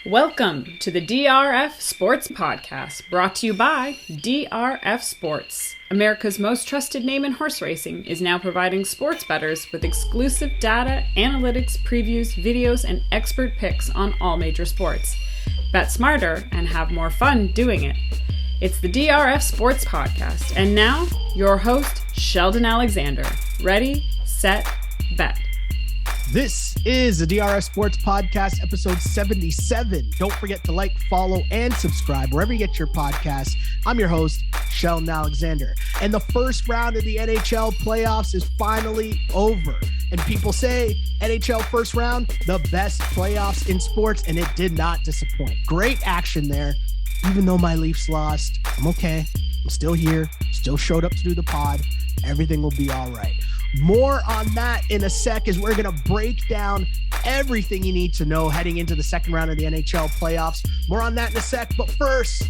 Welcome to the DRF Sports Podcast, brought to you by DRF Sports. America's most trusted name in horse racing is now providing sports bettors with exclusive data, analytics, previews, videos, and expert picks on all major sports. Bet smarter and have more fun doing it. It's the DRF Sports Podcast, and now your host, Sheldon Alexander. Ready, set, bet. This is the DRF Sports Podcast, episode 77. Don't forget to like, follow, and subscribe wherever you get your podcasts. I'm your host, Sheldon Alexander. And the first round of the NHL playoffs is finally over. And people say NHL first round, the best playoffs in sports, and it did not disappoint. Great action there. Even though my Leafs lost, I'm okay. I'm still here, still showed up to do the pod. Everything will be all right. More on that in a sec, as we're going to break down everything you need to know heading into the second round of the NHL playoffs. More on that in a sec. But first,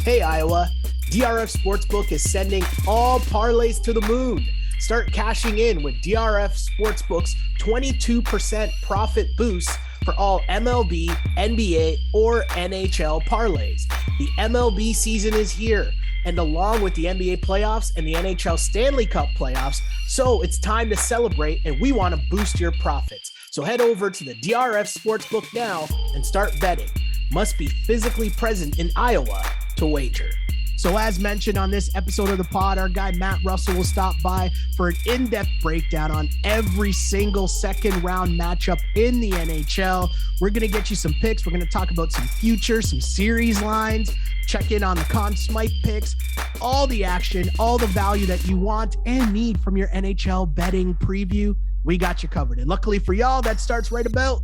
hey, Iowa, DRF Sportsbook is sending all parlays to the moon. Start cashing in with DRF Sportsbook's 22% profit boost for all MLB, NBA, or NHL parlays. The MLB season is here, and along with the NBA playoffs and the NHL Stanley Cup playoffs, so it's time to celebrate, and we want to boost your profits. So head over to the DRF Sportsbook now and start betting. Must be physically present in Iowa to wager. So as mentioned on this episode of the pod, our guy Matt Russell will stop by for an in-depth breakdown on every single second round matchup in the NHL. We're going to get you some picks. We're going to talk about some future, some series lines, check in on the Conn Smythe picks, all the action, all the value that you want and need from your NHL betting preview. We got you covered. And luckily for y'all, that starts right about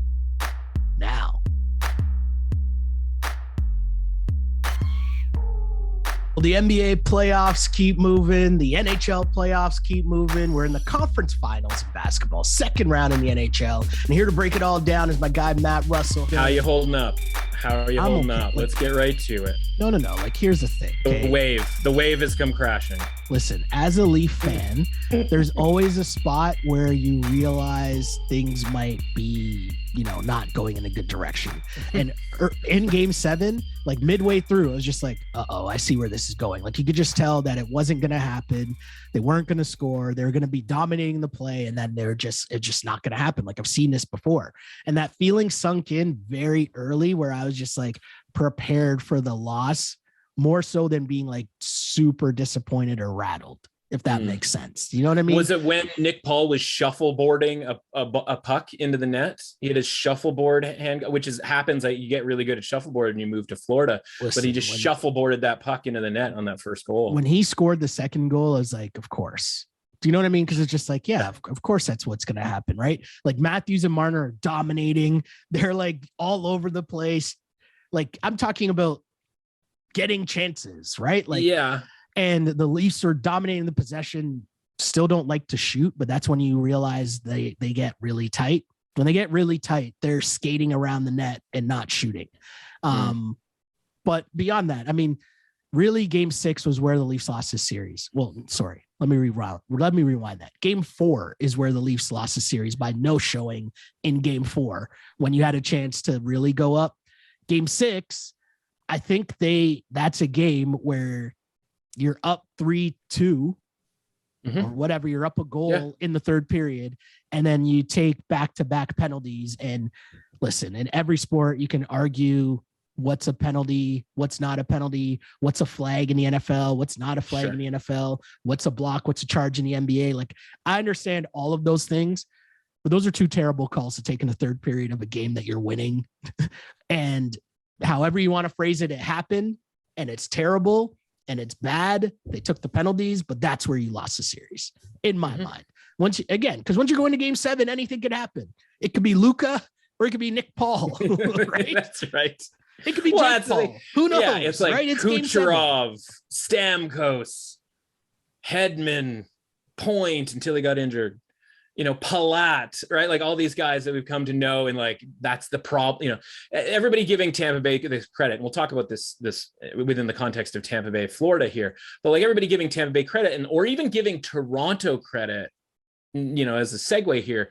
now. Well, the NBA playoffs keep moving. The NHL playoffs keep moving. We're in the conference finals of basketball, second round in the NHL. And here to break it all down is my guy, Matt Russell. How you holding up? How are you holding up? Let's get right to it. No. Like, here's the thing. Okay? The wave has come crashing. Listen, as a Leaf fan, there's always a spot where you realize things might be, not going in a good direction. And in game 7, like midway through, I was just like, I see where this is going. Like, you could just tell that it wasn't going to happen. They weren't going to score. They were going to be dominating the play. And then it's just not going to happen. Like, I've seen this before. And that feeling sunk in very early, where I was just like prepared for the loss, more so than being like super disappointed or rattled, if that makes sense. You know what I mean? Was it when Nick Paul was shuffleboarding a puck into the net? He had his shuffleboard hand, which happens that you get really good at shuffleboard and you move to Florida. Listen, but he just shuffleboarded that puck into the net on that first goal. When he scored the second goal, I was like, of course. Do you know what I mean? Because it's just like, yeah, of course that's what's going to happen, right? Like, Matthews and Marner are dominating. They're like all over the place. Like, I'm talking about getting chances, right? Like, yeah. And the Leafs are dominating the possession, still don't like to shoot, but that's when you realize they get really tight. When they get really tight, they're skating around the net and not shooting. But beyond that, I mean, really, game 6 was where the Leafs lost this series. Well, sorry, let me rewind that. Game 4 is where the Leafs lost the series by no showing in game 4, when you had a chance to really go up. Game 6, I think that's a game where you're up 3-2 or whatever. You're up a goal in the third period, and then you take back-to-back penalties. And listen, in every sport, you can argue what's a penalty, what's not a penalty, what's a flag in the NFL, what's not a flag in the NFL, what's a block, what's a charge in the NBA. Like, I understand all of those things, but those are two terrible calls to take in the third period of a game that you're winning. And however you want to phrase it, it happened, and it's terrible and it's bad. They took the penalties, but that's where you lost the series in my mind. Once you go into game 7, anything could happen. It could be Luka or it could be Nick Paul, right? That's right. It could be Jake Paul. Like, who knows? Yeah, it's like, right? It's Kucherov, Stamkos, Hedman, Point until he got injured. Palat, right? Like, all these guys that we've come to know, and like, that's the problem. Everybody giving Tampa Bay this credit. And we'll talk about this within the context of Tampa Bay, Florida here, but like, everybody giving Tampa Bay credit, or even giving Toronto credit, as a segue here,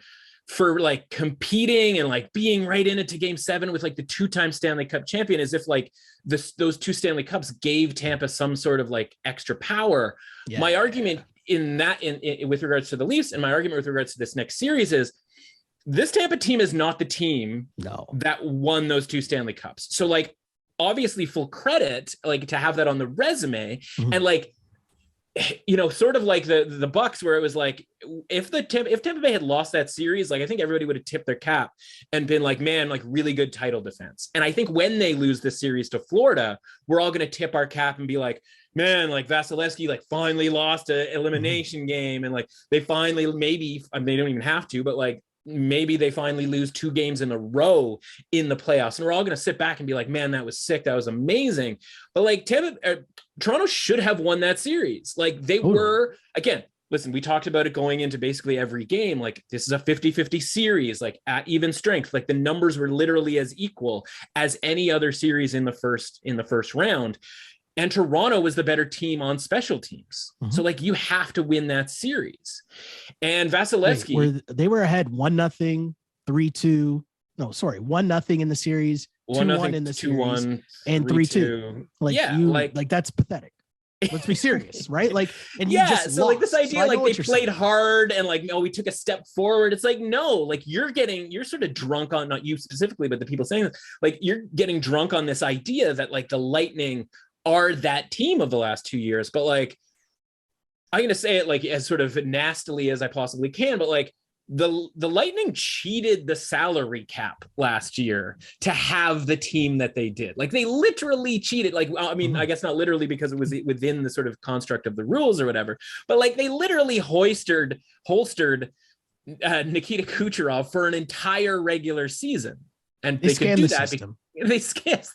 for like competing and like being right in it to game 7 with like the 2-time Stanley Cup champion, as if like those 2 Stanley Cups gave Tampa some sort of like extra power. Yeah. My argument in that, in with regards to the Leafs, and my argument with regards to this next series is this Tampa team is not the team that won those 2 Stanley Cups. So like, obviously full credit, like to have that on the resume. And like, you know, sort of like the Bucks, where it was like, if Tampa Bay had lost that series, like I think everybody would have tipped their cap and been like, man, like really good title defense. And I think when they lose this series to Florida, we're all going to tip our cap and be like, man, like Vasilevsky like finally lost an elimination game, and like they finally, maybe, I mean, they don't even have to, but like maybe they finally lose 2 games in a row in the playoffs, and we're all going to sit back and be like, man, that was sick, that was amazing. But like Toronto should have won that series. Like they were, again, listen, we talked about it going into basically every game. Like this is a 50-50 series, like at even strength. Like the numbers were literally as equal as any other series in the first round. And Toronto was the better team on special teams. So like you have to win that series. And Vasilevsky, they were ahead 1-0, 3-2. No, sorry, 1-0 in the series, 2-1 in the series, and 3-2. Like like that's pathetic. Let's be serious, right? Like, and you just so lost. Like this idea, like they played hard and like, we took a step forward. It's like, no, like you're sort of drunk on, not you specifically, but the people saying this, like you're getting drunk on this idea that like the Lightning are that team of the last 2 years. But like, I'm going to say it like as sort of nastily as I possibly can, but like the Lightning cheated the salary cap last year to have the team that they did. Like they literally cheated. Like, I mean, I guess not literally because it was within the sort of construct of the rules or whatever, but like they literally holstered Nikita Kucherov for an entire regular season. And they could do that.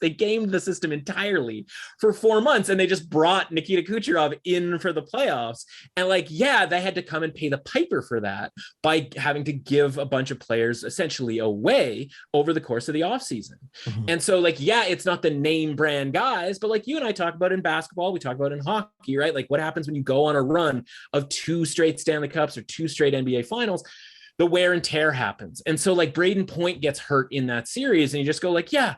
They gamed the system entirely for 4 months, and they just brought Nikita Kucherov in for the playoffs. And like, yeah, they had to come and pay the piper for that by having to give a bunch of players essentially away over the course of the offseason. And so like, yeah, it's not the name brand guys, but like you and I talk about in basketball, we talk about in hockey, right? Like what happens when you go on a run of 2 straight Stanley Cups or 2 straight NBA finals? The wear and tear happens. And so like Braden Point gets hurt in that series, and you just go like, yeah,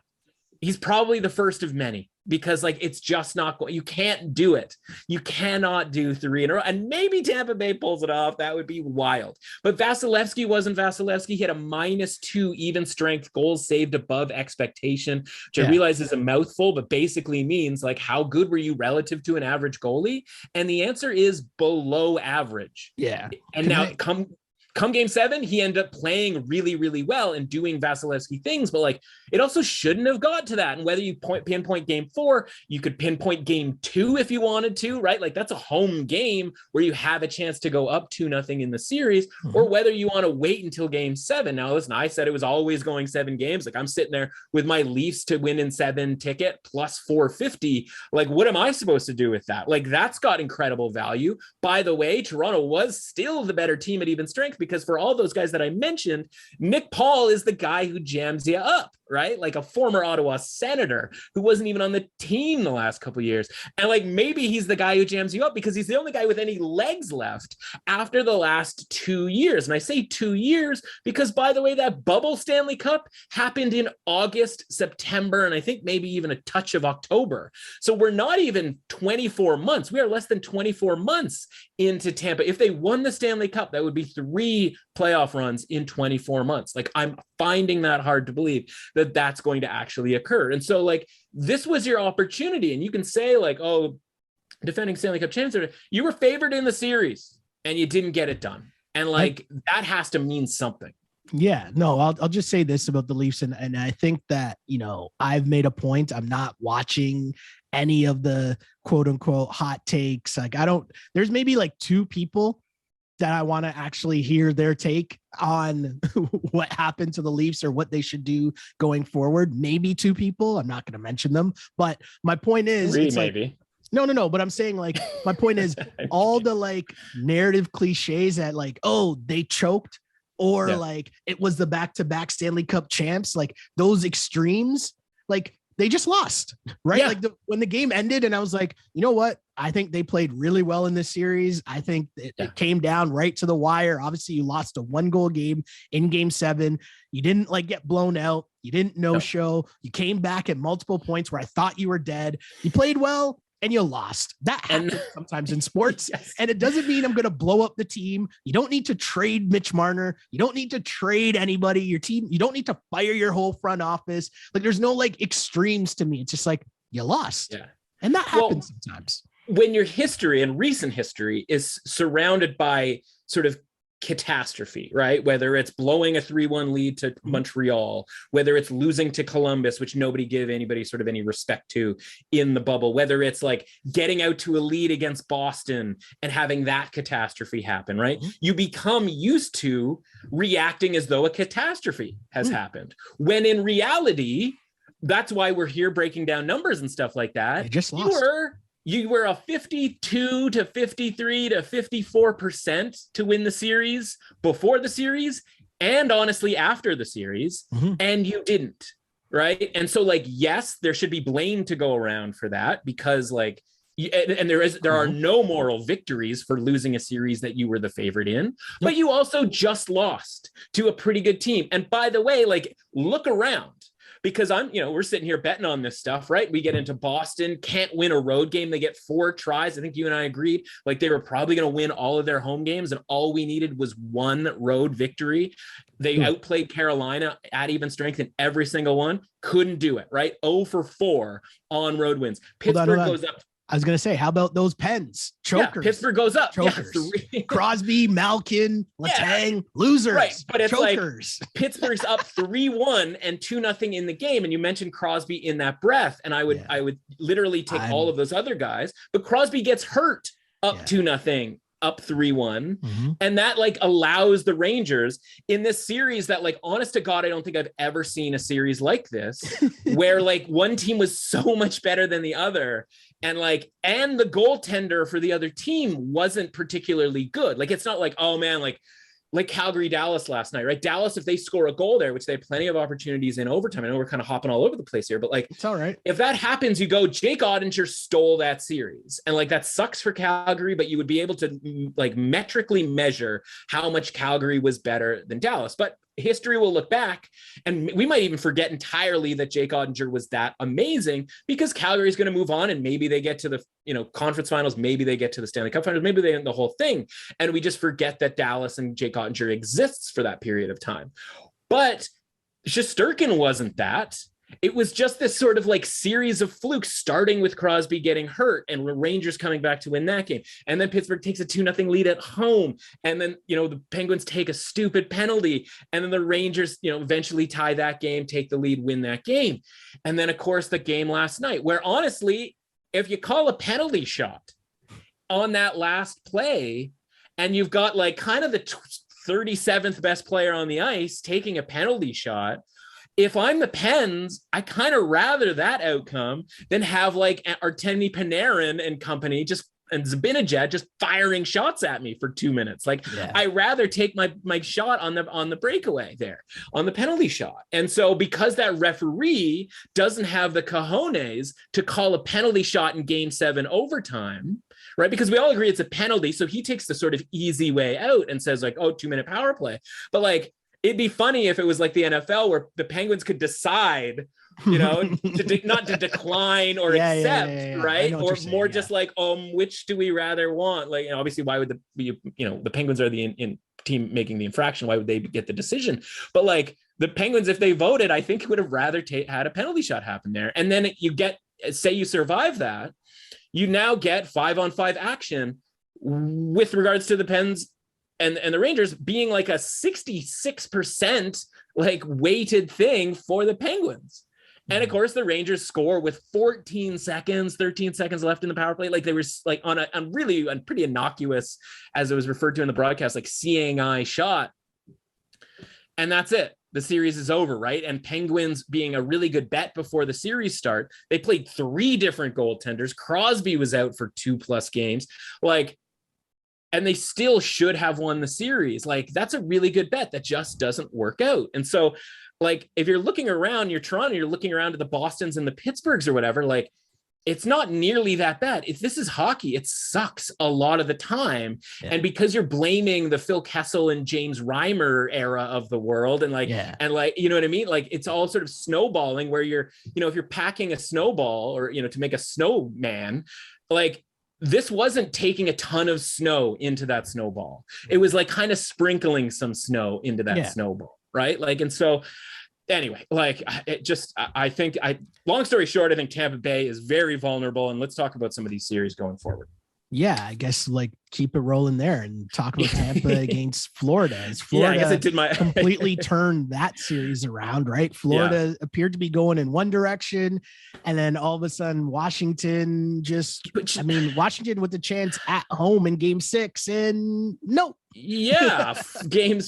he's probably the first of many, because like, it's just not going, you can't do it. You cannot do 3 in a row. And maybe Tampa Bay pulls it off. That would be wild. But Vasilevsky wasn't Vasilevsky. He had a -2 even strength goals saved above expectation, which I realize is a mouthful, but basically means like, how good were you relative to an average goalie? And the answer is below average. Yeah. And come game 7, he ended up playing really, really well and doing Vasilevsky things, but like it also shouldn't have got to that. And whether you pinpoint game 4, you could pinpoint game 2 if you wanted to, right? Like that's a home game where you have a chance to go up 2-0 in the series, or whether you want to wait until game 7. Now, listen, I said it was always going 7 games. Like I'm sitting there with my Leafs to win in 7 ticket plus 450. Like, what am I supposed to do with that? Like that's got incredible value. By the way, Toronto was still the better team at even strength, because for all those guys that I mentioned, Nick Paul is the guy who jams you up, right? Like a former Ottawa Senator who wasn't even on the team the last couple of years. And like, maybe he's the guy who jams you up because he's the only guy with any legs left after the last 2 years. And I say 2 years because, by the way, that bubble Stanley Cup happened in August, September, and I think maybe even a touch of October. So we're not even 24 months. We are less than 24 months into Tampa. If they won the Stanley Cup, that would be 3 playoff runs in 24 months. Like I'm finding that hard to believe that that's going to actually occur. And so like, this was your opportunity, and you can say like, oh, defending Stanley Cup champs, you were favored in the series and you didn't get it done. And like, that has to mean something. Yeah, no, I'll just say this about the Leafs. And I think that, you know, I've made a point. I'm not watching any of the quote unquote hot takes. Like there's maybe like 2 people that I want to actually hear their take on what happened to the Leafs or what they should do going forward. Maybe 2 people. I'm not going to mention them, but my point is, it's maybe. Like, no. But I'm saying like, my point is all the like narrative cliches that like, oh, they choked, or like it was the back-to-back Stanley Cup champs, like those extremes, like they just lost, right? Yeah. Like when the game ended and I was like, you know what? I think they played really well in this series. I think it came down right to the wire. Obviously you lost a 1-goal game in game 7. You didn't like get blown out. You didn't no-show. You came back at multiple points where I thought you were dead. You played well and you lost. That happens sometimes in sports. Yes. And it doesn't mean I'm going to blow up the team. You don't need to trade Mitch Marner. You don't need to trade anybody. Your team, you don't need to fire your whole front office. Like there's no like extremes to me. It's just like you lost. Yeah. And that happens sometimes. When your history and recent history is surrounded by sort of catastrophe, right? Whether it's blowing a 3-1 lead to Montreal, whether it's losing to Columbus, which nobody gave anybody sort of any respect to in the bubble, whether it's like getting out to a lead against Boston and having that catastrophe happen, right? You become used to reacting as though a catastrophe has happened, when in reality, that's why we're here breaking down numbers and stuff like that. You just lost. You were a 52 to 53 to 54% to win the series before the series, and honestly after the series, and you didn't, right? And so like, yes, there should be blame to go around for that, because like, and there are no moral victories for losing a series that you were the favorite in, but you also just lost to a pretty good team. And by the way, like, look around. Because we're sitting here betting on this stuff, right? We get into Boston, can't win a road game. They get 4 tries. I think you and I agreed, like they were probably going to win all of their home games, and all we needed was 1 road victory. They outplayed Carolina at even strength in every single one. Couldn't do it, right? 0 for 4 on road wins. Pittsburgh goes up. I was going to say, how about those Pens? Chokers. Yeah, Pittsburgh goes up. Chokers. Yeah, Crosby, Malkin, Letang, losers. Right, but it's chokers. Like Pittsburgh's up 3-1 and 2-0 in the game. And you mentioned Crosby in that breath. And I would literally take all of those other guys. But Crosby gets hurt up 2-0. Up 3-1. And that like allows the Rangers in this series that like, honest to God, I don't think I've ever seen a series like this where like one team was so much better than the other. And the goaltender for the other team wasn't particularly good. Like, it's not like, oh man, like Calgary, Dallas last night, right? Dallas, if they score a goal there, which they had plenty of opportunities in overtime. I know we're kind of hopping all over the place here, but like, it's all right. If that happens, you go, Jake Ottinger stole that series. And like, that sucks for Calgary, but you would be able to like metrically measure how much Calgary was better than Dallas. But history will look back, and we might even forget entirely that Jake Ottinger was that amazing, because Calgary is going to move on, and maybe they get to the conference finals, maybe they get to the Stanley Cup finals, maybe they end the whole thing, and we just forget that Dallas and Jake Ottinger exists for that period of time. But Shesterkin wasn't that. It was just this sort of like series of flukes, starting with Crosby getting hurt and Rangers coming back to win that game. And then Pittsburgh takes a 2-0 lead at home. And then, the Penguins take a stupid penalty. And then the Rangers, eventually tie that game, take the lead, win that game. And then, of course, the game last night, where honestly, if you call a penalty shot on that last play, and you've got like kind of the 37th best player on the ice taking a penalty shot, if I'm the Pens, I kind of rather that outcome than have like Artemi Panarin and company and Zibanejad just firing shots at me for 2 minutes. I rather take my shot on the breakaway there, on the penalty shot. And so because that referee doesn't have the cojones to call a penalty shot in game 7 overtime, right? Because we all agree it's a penalty. So he takes the sort of easy way out and says like, 2-minute power play. But like, it'd be funny if it was like the NFL where the Penguins could decide, not to decline or accept, right? Or more just like, which do we rather want? Like, obviously, why would the Penguins are the team making the infraction? Why would they get the decision? But like the Penguins, if they voted, I think would have rather had a penalty shot happen there. And then say you survive that, you now get 5-on-5 action with regards to the Pens and the Rangers being like a 66% like weighted thing for the Penguins. And of course the Rangers score with 13 seconds left in the power play. Like they were like on really pretty innocuous, as it was referred to in the broadcast, like seeing eye shot. And that's it. The series is over, right? And Penguins being a really good bet before the series start, they played 3 different goaltenders. Crosby was out for 2+ games. And they still should have won the series. Like, that's a really good bet that just doesn't work out. And so like, if you're looking around, you're Toronto, you're looking around to the Bostons and the Pittsburghs or whatever, like, it's not nearly that bad. If this is hockey, it sucks a lot of the time. Yeah. And because you're blaming the Phil Kessel and James Reimer era of the world, and like, you know what I mean? Like, it's all sort of snowballing where you're, you know, if you're packing a snowball or, you know, to make a snowman, like, this wasn't taking a ton of snow into that snowball. It was like kind of sprinkling some snow into that snowball. Right. Like, and so anyway, like, I think long story short, I think Tampa Bay is very vulnerable, and let's talk about some of these series going forward. Yeah, I guess like keep it rolling there and talk about Tampa against Florida. As Florida, I guess it did completely turned that series around, right? Florida appeared to be going in one direction, and then all of a sudden Washington Washington with the chance at home in Game 6, and no. Game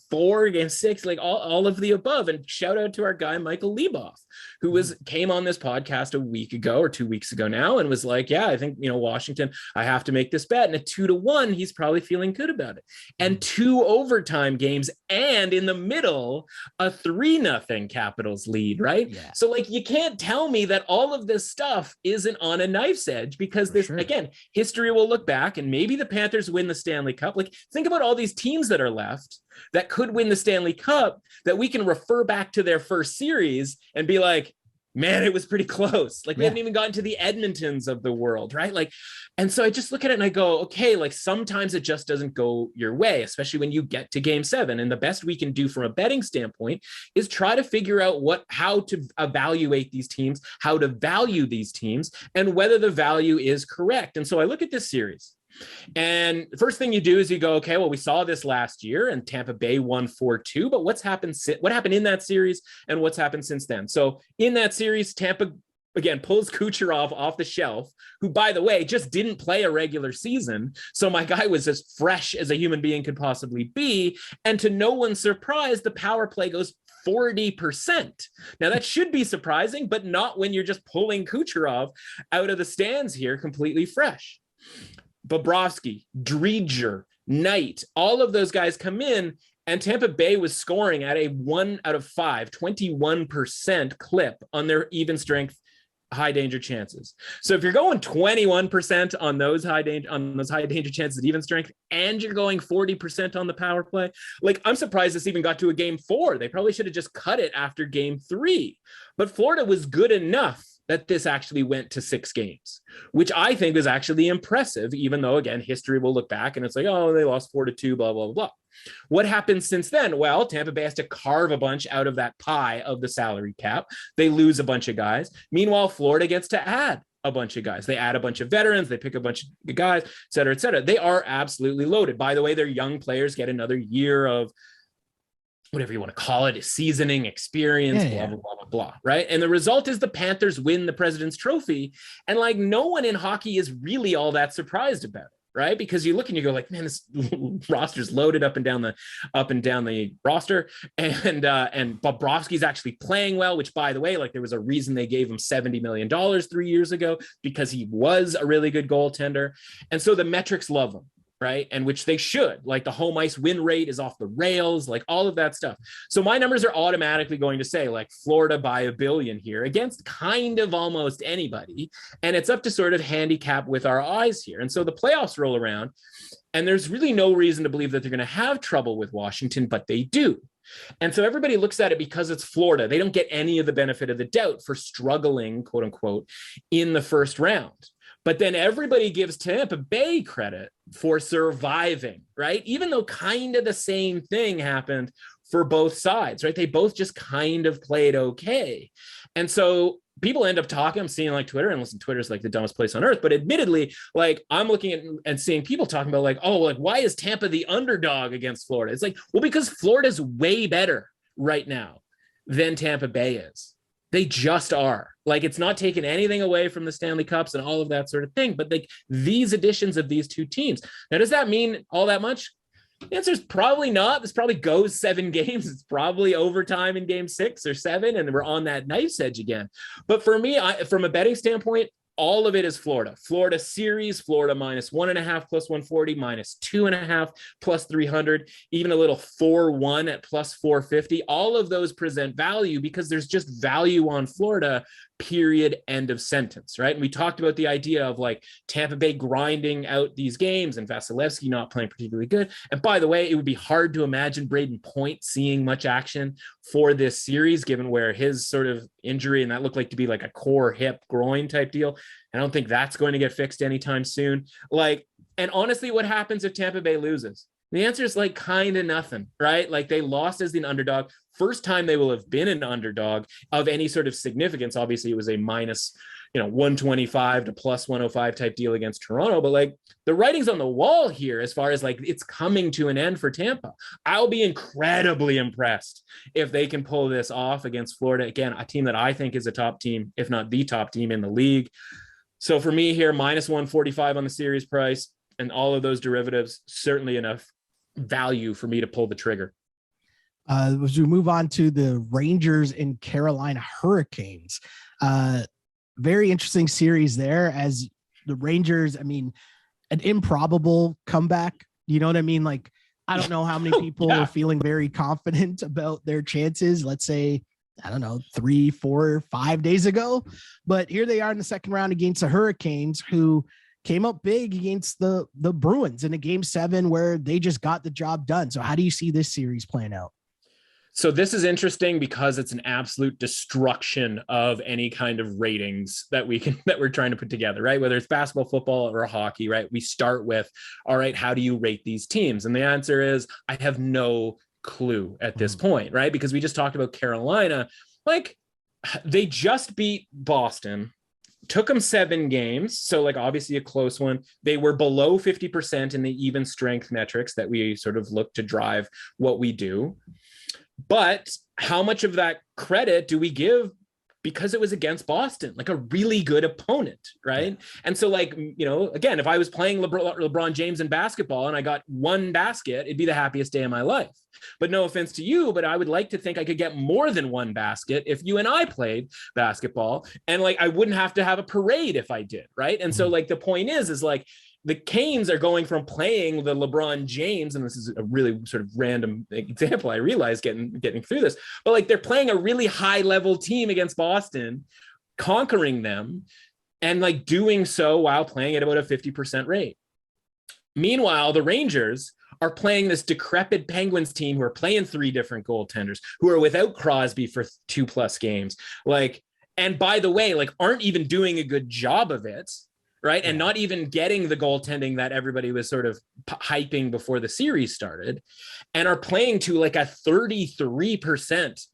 4, Game 6, like all of the above. And shout out to our guy Michael Leboff, who came on this podcast a week ago or 2 weeks ago now, and was like, yeah, I think, you know, Washington, I have to make this bet. And at 2-1, he's probably feeling good about it. And 2 overtime games, and in the middle, a 3-0 Capitals lead, right? Yeah. So like, you can't tell me that all of this stuff isn't on a knife's edge, because again, history will look back, and maybe the Panthers win the Stanley Cup. Like, think about all these teams that are left that could win the Stanley Cup, that we can refer back to their first series and be like, man, it was pretty close. Like, we haven't even gotten to the Edmontons of the world, right? Like, and so I just look at it and I go, okay, like, sometimes it just doesn't go your way, especially when you get to Game 7. And the best we can do from a betting standpoint is try to figure out how to evaluate these teams, how to value these teams, and whether the value is correct. And so I look at this series. And the first thing you do is you go, okay, well, we saw this last year and Tampa Bay won 4-2, but what happened in that series and what's happened since then? So in that series, Tampa, again, pulls Kucherov off the shelf, who, by the way, just didn't play a regular season. So my guy was as fresh as a human being could possibly be. And to no one's surprise, the power play goes 40%. Now that should be surprising, but not when you're just pulling Kucherov out of the stands here completely fresh. Bobrovsky, Dreger, Knight, all of those guys come in, and Tampa Bay was scoring at a 1 out of 5, 21% clip on their even strength high danger chances. So if you're going 21% on those high danger chances at even strength, and you're going 40% on the power play, like, I'm surprised this even got to a Game 4. They probably should have just cut it after Game 3. But Florida was good enough that this actually went to 6 games, which I think is actually impressive, even though, again, history will look back and it's like, oh, they lost 4-2, blah, blah, blah. What happened since then? Well, Tampa Bay has to carve a bunch out of that pie of the salary cap. They lose a bunch of guys. Meanwhile, Florida gets to add a bunch of guys. They add a bunch of veterans. They pick a bunch of guys, et cetera, et cetera. They are absolutely loaded. By the way, their young players get another year of whatever you want to call it, seasoning, experience, blah, blah, blah, blah, blah, right? And the result is the Panthers win the President's Trophy. And like, no one in hockey is really all that surprised about it, right? Because you look and you go like, man, this roster's loaded up and down the roster. And Bobrovsky's actually playing well, which, by the way, like, there was a reason they gave him $70 million 3 years ago, because he was a really good goaltender. And so the metrics love him. Right. And which they should, like, the home ice win rate is off the rails, like all of that stuff. So my numbers are automatically going to say like Florida by $1 billion here against kind of almost anybody. And it's up to sort of handicap with our eyes here. And so the playoffs roll around, and there's really no reason to believe that they're going to have trouble with Washington, but they do. And so everybody looks at it because it's Florida. They don't get any of the benefit of the doubt for struggling, quote unquote, in the first round. But then everybody gives Tampa Bay credit for surviving, right? Even though kind of the same thing happened for both sides, right? They both just kind of played okay. And so people end up talking, I'm seeing like Twitter, and listen, Twitter's like the dumbest place on earth, but admittedly, like, I'm looking at and seeing people talking about like, oh, like, why is Tampa the underdog against Florida? It's like, well, because Florida's way better right now than Tampa Bay is. They just are. Like, it's not taking anything away from the Stanley Cups and all of that sort of thing, but like, these additions of these two teams. Now, does that mean all that much? The answer is probably not. This probably goes 7 games. It's probably overtime in Game 6 or 7, and we're on that knife's edge again. But for me, from a betting standpoint, all of it is Florida. Florida series, Florida -1.5 plus 140, -2.5 plus 300, even a little 4-1 at plus 450. All of those present value because there's just value on Florida, period, end of sentence, right? And we talked about the idea of like Tampa Bay grinding out these games and Vasilevsky not playing particularly good. And by the way, it would be hard to imagine Braden Point seeing much action for this series, given where his sort of injury, and that looked like to be like a core hip groin type deal. I don't think that's going to get fixed anytime soon. Like, and honestly, what happens if Tampa Bay loses? The answer is like kind of nothing, right? Like they lost as an underdog. First time they will have been an underdog of any sort of significance. Obviously, it was a minus, 125 to plus 105 type deal against Toronto. But like the writing's on the wall here as far as like it's coming to an end for Tampa. I'll be incredibly impressed if they can pull this off against Florida. Again, a team that I think is a top team, if not the top team in the league. So for me here, -145 on the series price and all of those derivatives, certainly enough value for me to pull the trigger. As we move on to the Rangers and Carolina Hurricanes, very interesting series there as the Rangers, I mean, an improbable comeback. You know what I mean? Like, I don't know how many people are feeling very confident about their chances. Let's say, I don't know, 3, 4, 5 days ago, but here they are in the second round against the Hurricanes, who came up big against the Bruins in a game 7 where they just got the job done. So how do you see this series playing out? So this is interesting because it's an absolute destruction of any kind of ratings that we're trying to put together, right? Whether it's basketball, football, or hockey, right? We start with, all right, how do you rate these teams? And the answer is, I have no clue at this point, right? Because we just talked about Carolina. Like, they just beat Boston, took them 7 games. So like obviously a close one. They were below 50% in the even strength metrics that we sort of look to drive what we do. But how much of that credit do we give because it was against Boston, like a really good opponent, right? And so like, again, if I was playing LeBron James in basketball and I got 1 basket, it'd be the happiest day of my life. But no offense to you, but I would like to think I could get more than 1 basket if you and I played basketball, and like I wouldn't have to have a parade if I did, right? And so like the point is like, the Canes are going from playing the LeBron James, and this is a really sort of random example, I realize getting through this, but like they're playing a really high level team against Boston, conquering them, and like doing so while playing at about a 50% rate. Meanwhile, the Rangers are playing this decrepit Penguins team who are playing 3 different goaltenders, who are without Crosby for 2+ games. Like, and by the way, like aren't even doing a good job of it. Right. And not even getting the goaltending that everybody was sort of hyping before the series started, and are playing to like a 33%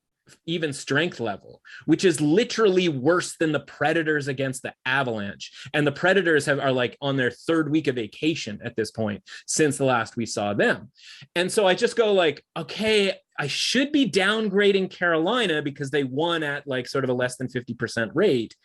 even strength level, which is literally worse than the Predators against the Avalanche. And the Predators are like on their 3rd week of vacation at this point since the last we saw them. And so I just go like, okay, I should be downgrading Carolina because they won at like sort of a less than 50% rate.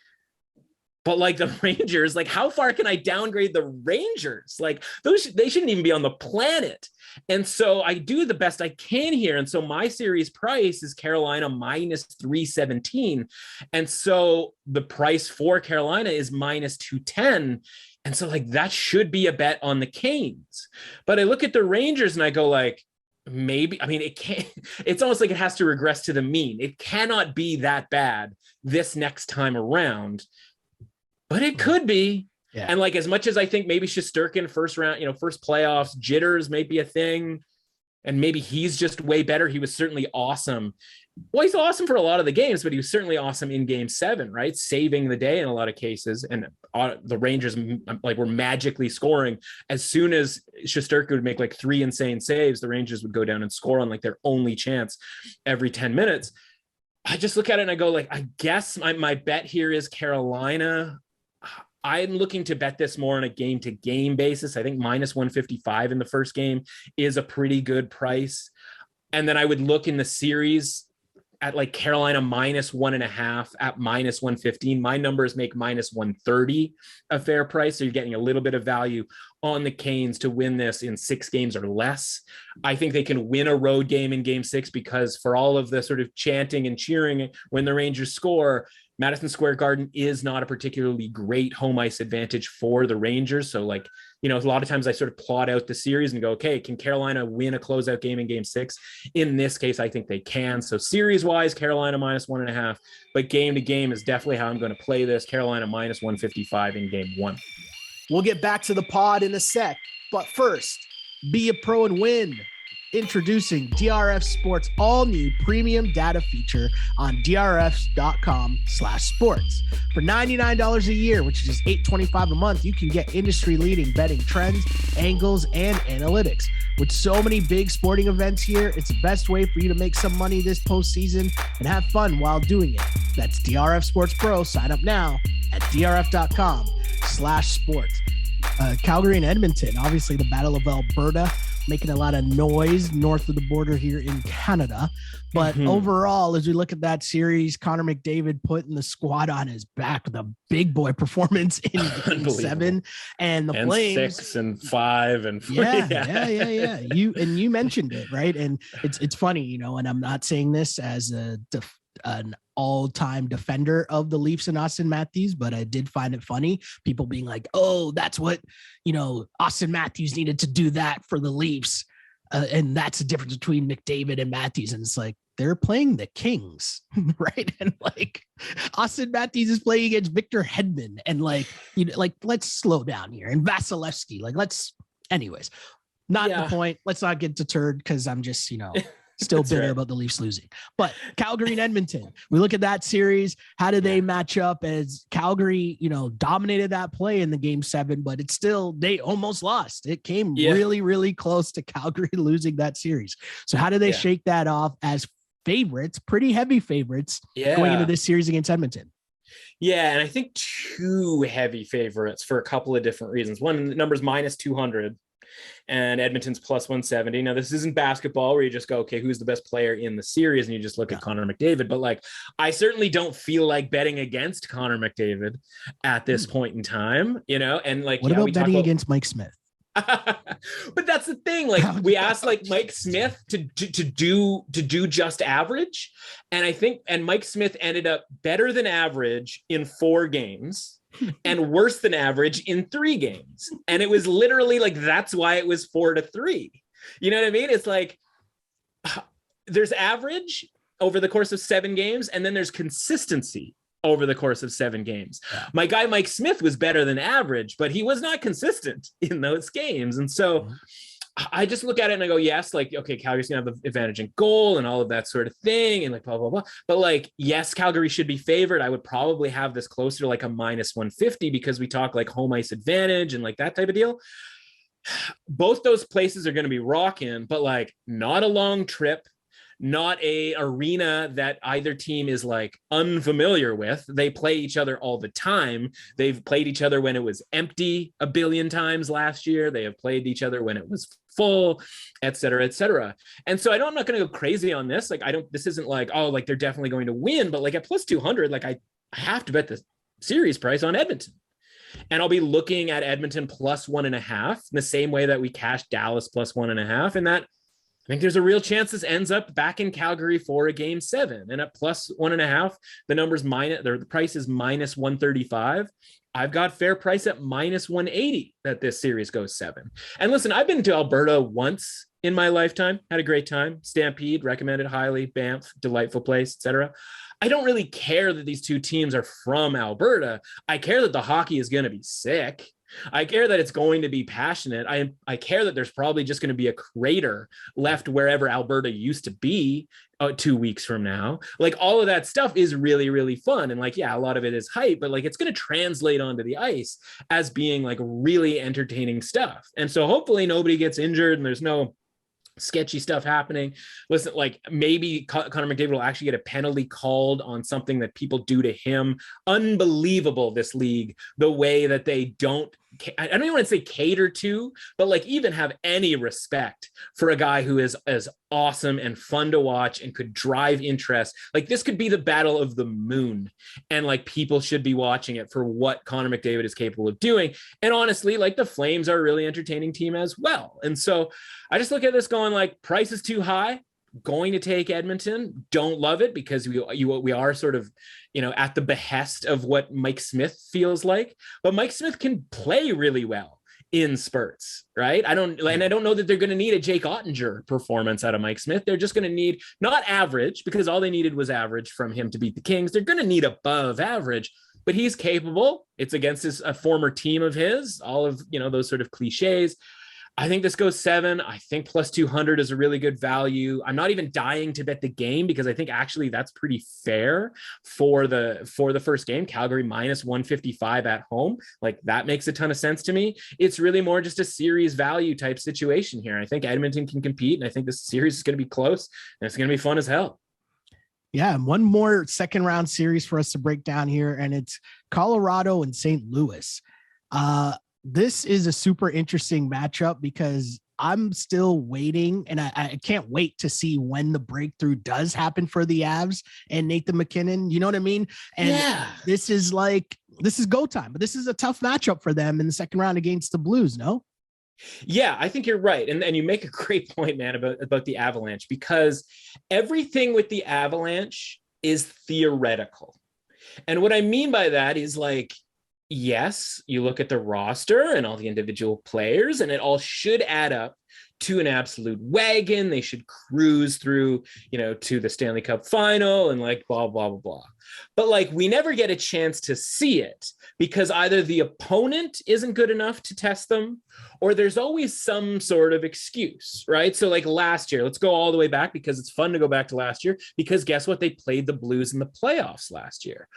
But like the Rangers, like how far can I downgrade the Rangers? Like they shouldn't even be on the planet. And so I do the best I can here. And so my series price is Carolina -317. And so the price for Carolina is -210. And so like that should be a bet on the Canes. But I look at the Rangers and I go like, maybe, I mean, it's almost like it has to regress to the mean. It cannot be that bad this next time around. But it could be. Yeah. And like, as much as I think maybe Shesterkin first round, first playoffs, jitters may be a thing. And maybe he's just way better. He was certainly awesome. Well, he's awesome for a lot of the games, but he was certainly awesome in game 7, right? Saving the day in a lot of cases. And the Rangers like were magically scoring. As soon as Shesterkin would make like 3 insane saves, the Rangers would go down and score on like their only chance every 10 minutes. I just look at it and I go like, I guess my bet here is Carolina. I'm looking to bet this more on a game-to-game basis. I think -155 in the first game is a pretty good price. And then I would look in the series at like Carolina -1.5 at -115. My numbers make -130 a fair price. So you're getting a little bit of value on the Canes to win this in 6 games or less. I think they can win a road game in game 6 because for all of the sort of chanting and cheering when the Rangers score, Madison Square Garden is not a particularly great home ice advantage for the Rangers. So like, a lot of times I sort of plot out the series and go, okay, can Carolina win a closeout game in game 6? In this case, I think they can. So series wise, Carolina -1.5, but game to game is definitely how I'm going to play this. Carolina -155 in game 1. We'll get back to the pod in a sec, but first, be a pro and win. Introducing DRF Sports all new premium data feature on drf.com/sports. For $99 a year, which is just $8.25 a month, you can get industry leading betting trends, angles, and analytics. With so many big sporting events here, it's the best way for you to make some money this postseason and have fun while doing it. That's DRF Sports Pro. Sign up now at drf.com/sports. Calgary and Edmonton, obviously the Battle of Alberta, making a lot of noise north of the border here in Canada. But overall, as we look at that series, Connor McDavid putting the squad on his back with a big boy performance in game 7, and the Flames 6 and 5 and 4. Yeah. You mentioned it, right? And it's funny, and I'm not saying this as an all-time defender of the Leafs and Austin Matthews, but I did find it funny. People being like, oh, that's what, Austin Matthews needed to do that for the Leafs. And that's the difference between McDavid and Matthews. And it's like, they're playing the Kings, right? And like Austin Matthews is playing against Victor Hedman, and let's slow down here. And Vasilevsky, anyways, not the point. Let's not get deterred because I'm just, still bitter about the Leafs losing. But Calgary and Edmonton, we look at that series. How did they match up? As Calgary, dominated that play in the game 7, but it's still, they almost lost. It came really, really close to Calgary losing that series. So how did they shake that off as favorites, pretty heavy favorites going into this series against Edmonton? Yeah, and I think 2 heavy favorites for a couple of different reasons. One, the number's -200. And Edmonton's +170. Now, this isn't basketball where you just go, okay, who's the best player in the series? And you just look at Connor McDavid. But I certainly don't feel like betting against Connor McDavid at this point in time, and what about betting against Mike Smith? But that's the thing. We asked Mike Smith to do just average. And Mike Smith ended up better than average in 4 games. And worse than average in 3 games. And it was literally that's why it was 4-3. You know what I mean? It's there's average over the course of 7 games, and then there's consistency over the course of 7 games. Yeah. My guy, Mike Smith, was better than average, but he was not consistent in those games. And so I just look at it and I go, yes, okay, Calgary's gonna have the advantage in goal and all of that sort of thing, and blah, blah, blah. But yes, Calgary should be favored. I would probably have this closer to a -150 because we talk home ice advantage and that type of deal. Both those places are going to be rocking, but not a long trip, not a arena that either team is unfamiliar with. They play each other all the time. They've played each other when it was empty a billion times last year. They have played each other when it was full, et cetera, et cetera. And so I'm not going to go crazy on this. This isn't they're definitely going to win, but at +200, I have to bet the series price on Edmonton. And I'll be looking at Edmonton +1.5 in the same way that we cashed Dallas +1.5. And that, I think there's a real chance this ends up back in Calgary for a game 7. And at +1.5, the price is -135. I've got fair price at -180 that this series goes 7. And listen, I've been to Alberta once in my lifetime, had a great time. Stampede, recommended highly. Banff, delightful place, etc. I don't really care that these 2 teams are from Alberta. I care that the hockey is going to be sick. I care that it's going to be passionate. I care that there's probably just going to be a crater left wherever Alberta used to be 2 weeks from now. All of that stuff is really, really fun. And a lot of it is hype, but it's going to translate onto the ice as being really entertaining stuff. And so hopefully nobody gets injured and there's no sketchy stuff happening. Listen, maybe Connor McDavid will actually get a penalty called on something that people do to him. Unbelievable, this league, the way that they don't I don't even want to say cater to, but like even have any respect for a guy who is as awesome and fun to watch and could drive interest. Like this could be the battle of the moon, and like people should be watching it for what Connor McDavid is capable of doing. And honestly, like the Flames are a really entertaining team as well. And so I just look at this going like, price is too high. Going to take Edmonton. Don't love it because we are sort of, at the behest of what Mike Smith feels like, but Mike Smith can play really well in spurts, right? I don't know that they're going to need a Jake Ottinger performance out of Mike Smith. They're just going to need not average, because all they needed was average from him to beat the Kings. They're going to need above average, but he's capable. It's against a former team of his, all of, those sort of cliches. I think this goes 7. I think plus 200 is a really good value. I'm not even dying to bet the game because I think actually that's pretty fair for the first game. Calgary minus 155 at home. Like that makes a ton of sense to me. It's really more just a series value type situation here. I think Edmonton can compete, and I think this series is going to be close, and it's going to be fun as hell. Yeah, one more second round series for us to break down here, and it's Colorado and St. Louis. This is a super interesting matchup because I'm still waiting, and I can't wait to see when the breakthrough does happen for the Avs and Nathan MacKinnon. You know what I mean? And this is go time, but this is a tough matchup for them in the second round against the Blues, no? Yeah, I think you're right. And you make a great point, man, about the Avalanche, because everything with the Avalanche is theoretical. And what I mean by that is like, yes, you look at the roster and all the individual players, and it all should add up to an absolute wagon. They should cruise through, to the Stanley Cup final and like blah, blah, blah, blah. But like, we never get a chance to see it because either the opponent isn't good enough to test them, or there's always some sort of excuse, right? So like last year, let's go all the way back because it's fun to go back to last year, because guess what? They played the Blues in the playoffs last year.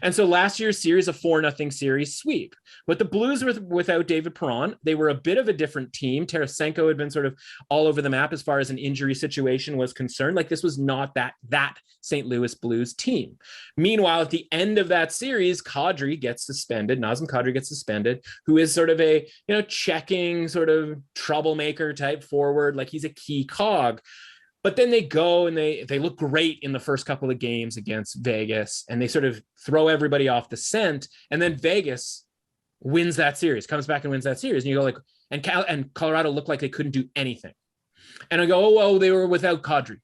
And so last year's series, a 4-0 series sweep, but the Blues were without David Perron. They were a bit of a different team. Tarasenko had been sort of all over the map as far as an injury situation was concerned. Like this was not that St. Louis Blues team. Meanwhile, at the end of that series, Nazem Kadri gets suspended, who is sort of a, checking sort of troublemaker type forward. Like he's a key cog. But then they go and they look great in the first couple of games against Vegas, and they sort of throw everybody off the scent. And then Vegas wins that series, comes back and wins that series. And you go like, and Colorado looked like they couldn't do anything. And I go, oh, they were without Kadri.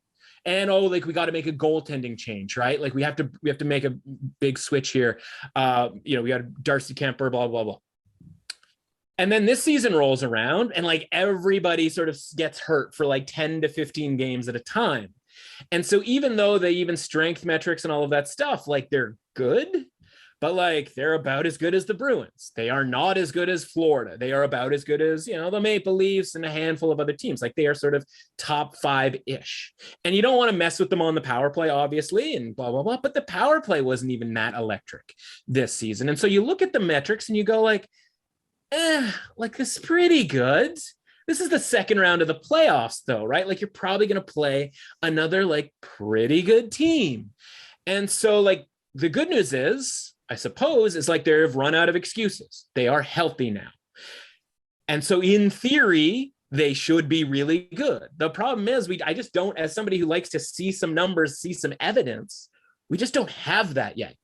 And like we got to make a goaltending change, right? Like we have to make a big switch here. We got Darcy Kemper, blah, blah, blah. And then this season rolls around and like everybody sort of gets hurt for like 10 to 15 games at a time. And so even though they even strength metrics and all of that stuff, like they're good, but like they're about as good as the Bruins. They are not as good as Florida. They are about as good as, the Maple Leafs and a handful of other teams. Like they are sort of top 5-ish. And you don't want to mess with them on the power play, obviously, and blah, blah, blah. But the power play wasn't even that electric this season. And so you look at the metrics and you go like, like this is pretty good. This is the second round of the playoffs though, right? Like you're probably going to play another like pretty good team. And so like the good news is, I suppose, is like they've run out of excuses. They are healthy now. And so in theory, they should be really good. The problem is I just don't, as somebody who likes to see some numbers, see some evidence, we just don't have that yet.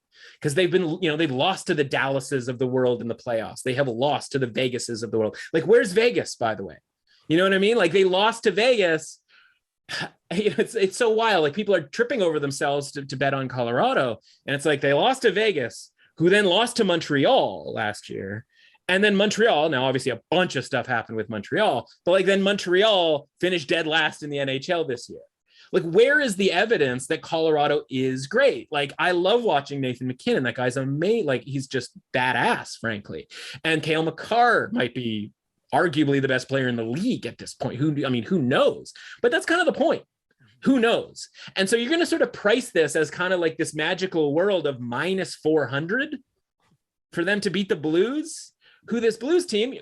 Because they've been, they've lost to the Dallases of the world in the playoffs. They have lost to the Vegases of the world. Like, where's Vegas, by the way? You know what I mean? Like, they lost to Vegas. It's so wild. Like, people are tripping over themselves to bet on Colorado. And it's like they lost to Vegas, who then lost to Montreal last year. And then Montreal, now obviously a bunch of stuff happened with Montreal, but like then Montreal finished dead last in the NHL this year. Like, where is the evidence that Colorado is great? Like, I love watching Nathan MacKinnon. That guy's amazing. Like, he's just badass, frankly. And Cale Makar might be arguably the best player in the league at this point. Who knows? But that's kind of the point. Who knows? And so you're going to sort of price this as kind of like this magical world of minus 400 for them to beat the Blues, who this Blues team,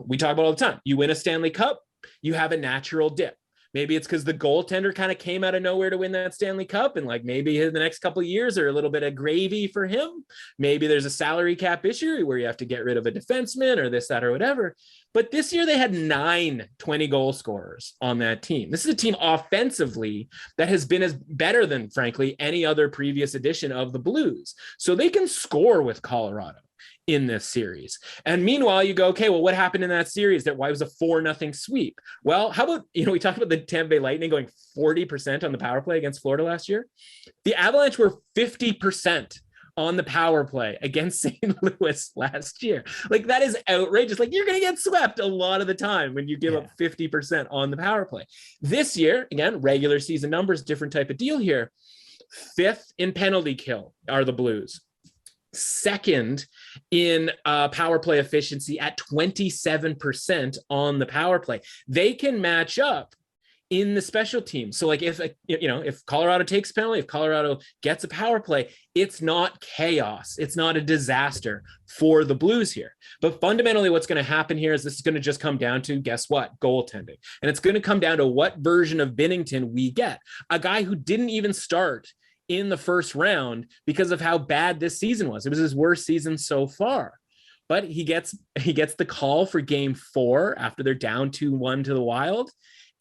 we talk about all the time. You win a Stanley Cup, you have a natural dip. Maybe it's because the goaltender kind of came out of nowhere to win that Stanley Cup. And like maybe the next couple of years are a little bit of gravy for him. Maybe there's a salary cap issue where you have to get rid of a defenseman or this, that, or whatever. But this year they had 9 20-goal scorers on that team. This is a team offensively that has been as better than, frankly, any other previous edition of the Blues. So they can score with Colorado in this series. And meanwhile, you go, okay, well, what happened in that series? Why it was a 4-0 sweep? Well, how about, we talked about the Tampa Bay Lightning going 40% on the power play against Florida last year. The Avalanche were 50% on the power play against St. Louis last year. Like, that is outrageous. Like, you're going to get swept a lot of the time when you give up 50% on the power play. This year, again, regular season numbers, different type of deal here. 5th in penalty kill are the Blues. 2nd in power play efficiency at 27% on the power play. They can match up in the special teams. So like if Colorado takes a penalty, if Colorado gets a power play, it's not chaos. It's not a disaster for the Blues here. But fundamentally what's going to happen here is this is going to just come down to, guess what? Goaltending. And it's going to come down to what version of Binnington we get. A guy who didn't even start in the first round because of how bad this season was. It was his worst season so far. But he gets the call for game 4 after they're down 2-1 to the Wild.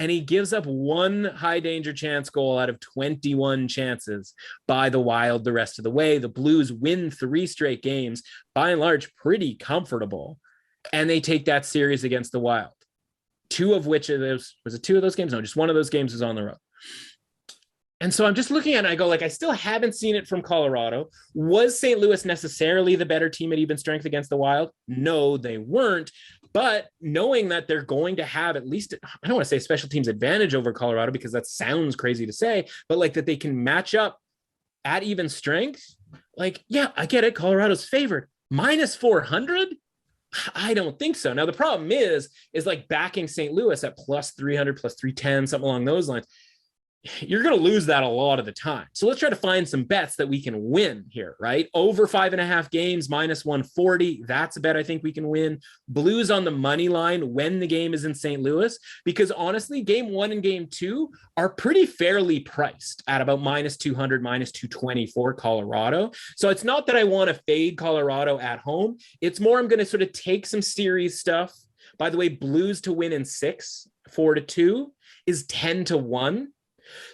And he gives up 1 high danger chance goal out of 21 chances by the Wild the rest of the way. The Blues win 3 straight games, by and large, pretty comfortable. And they take that series against the Wild. 2 of which of those, was it 2 of those games? No, just 1 of those games was on the road. And so I'm just looking at it, I go, like, I still haven't seen it from Colorado. Was St. Louis necessarily the better team at even strength against the Wild? No, they weren't. But knowing that they're going to have at least, I don't want to say special teams advantage over Colorado because that sounds crazy to say, but like that they can match up at even strength. Like, yeah, I get it. Colorado's favored. Minus 400? I don't think so. Now, the problem is like backing St. Louis at plus 300, plus 310, something along those lines. You're going to lose that a lot of the time. So let's try to find some bets that we can win here, right? Over 5.5 games, minus 140. That's a bet I think we can win. Blues on the money line when the game is in St. Louis, because honestly, game 1 and game 2 are pretty fairly priced at about minus 200, minus 220 for Colorado. So it's not that I want to fade Colorado at home. It's more I'm going to sort of take some series stuff. By the way, Blues to win in 6, 4-2 is 10-1.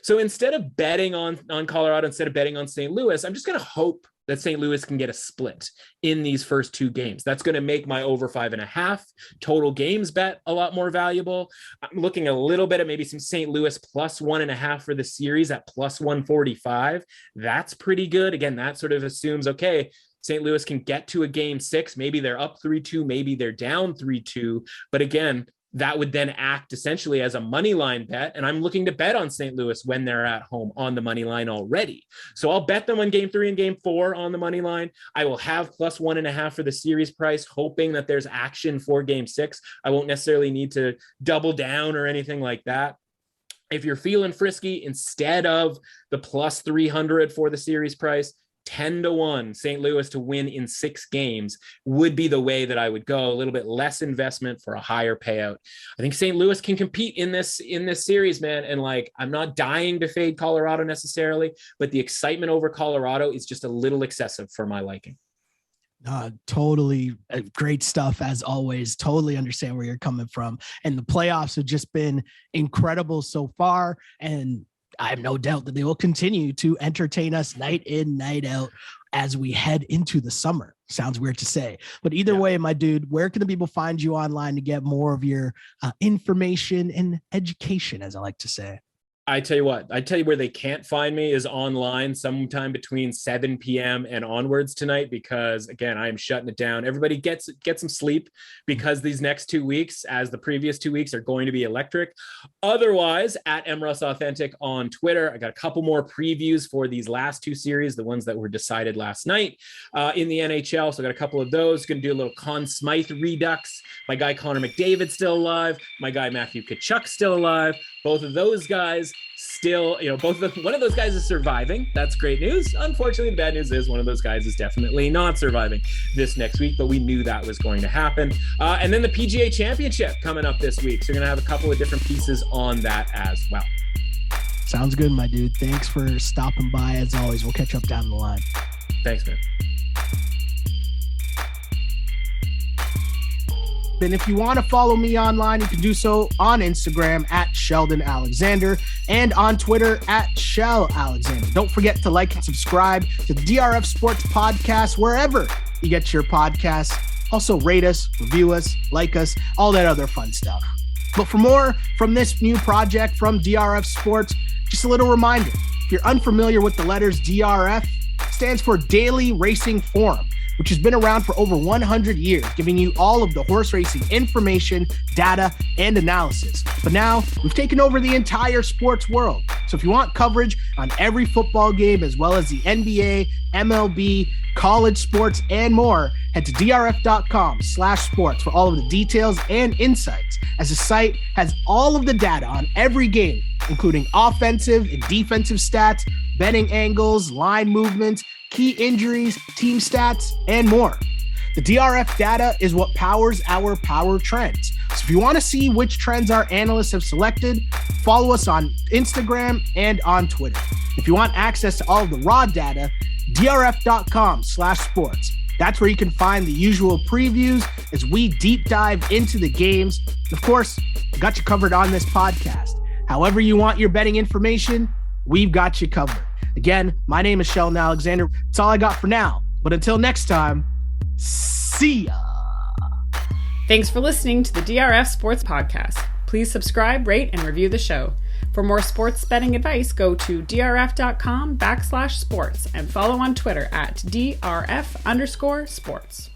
So instead of betting on Colorado, instead of betting on St. Louis, I'm just going to hope that St. Louis can get a split in these first 2 games. That's going to make my over 5.5 total games bet a lot more valuable. I'm looking a little bit at maybe some St. Louis plus 1.5 for the series at plus 145. That's pretty good. Again, that sort of assumes, okay, St. Louis can get to a game 6. Maybe they're up 3-2. Maybe they're down 3-2. But again, that would then act essentially as a money line bet. And I'm looking to bet on St. Louis when they're at home on the money line already. So I'll bet them on game 3 and game 4 on the money line. I will have plus 1.5 for the series price, hoping that there's action for game 6. I won't necessarily need to double down or anything like that. If you're feeling frisky, instead of the plus 300 for the series price, 10-1 St. Louis to win in 6 games would be the way that I would go. A little bit less investment for a higher payout. I think St. Louis can compete in this series, man. And like, I'm not dying to fade Colorado necessarily, but the excitement over Colorado is just a little excessive for my liking. Totally great stuff as always. Totally understand where you're coming from. And the playoffs have just been incredible so far. And I have no doubt that they will continue to entertain us night in, night out as we head into the summer. Sounds weird to say, but either way, my dude, where can the people find you online to get more of your information and education, as I like to say? I tell you where they can't find me is online sometime between 7 p.m. and onwards tonight, because again, I am shutting it down. Everybody get some sleep, because these next 2 weeks, as the previous 2 weeks, are going to be electric. Otherwise, at MRussAuthentic on Twitter, I got a couple more previews for these last 2 series, the ones that were decided last night in the NHL. So I got a couple of those. Going to do a little Conn Smythe redux. My guy Connor McDavid's still alive. My guy Matthew Tkachuk's still alive. Both of those guys still, one of those guys is surviving. That's great news. Unfortunately, the bad news is one of those guys is definitely not surviving this next week, but we knew that was going to happen. And then the PGA Championship coming up this week. So we're going to have a couple of different pieces on that as well. Sounds good, my dude. Thanks for stopping by. As always, we'll catch up down the line. Thanks, man. And if you want to follow me online, you can do so on Instagram at Sheldon Alexander and on Twitter at Shell Alexander. Don't forget to like and subscribe to the DRF Sports Podcast wherever you get your podcasts. Also rate us, review us, like us, all that other fun stuff. But for more from this new project from DRF Sports, just a little reminder, if you're unfamiliar with the letters DRF, it stands for Daily Racing Forum, which has been around for over 100 years, giving you all of the horse racing information, data, and analysis. But now we've taken over the entire sports world. So if you want coverage on every football game, as well as the NBA, MLB, college sports, and more, head to drf.com/sports for all of the details and insights, as the site has all of the data on every game, including offensive and defensive stats, betting angles, line movements, key injuries, team stats, and more. The DRF data is what powers our power trends. So if you want to see which trends our analysts have selected, follow us on Instagram and on Twitter. If you want access to all of the raw data, drf.com/sports. That's where you can find the usual previews as we deep dive into the games. Of course, we got you covered on this podcast. However you want your betting information, we've got you covered. Again, my name is Sheldon Alexander. That's all I got for now. But until next time, see ya. Thanks for listening to the DRF Sports Podcast. Please subscribe, rate, and review the show. For more sports betting advice, go to drf.com/sports and follow on Twitter at DRF_sports.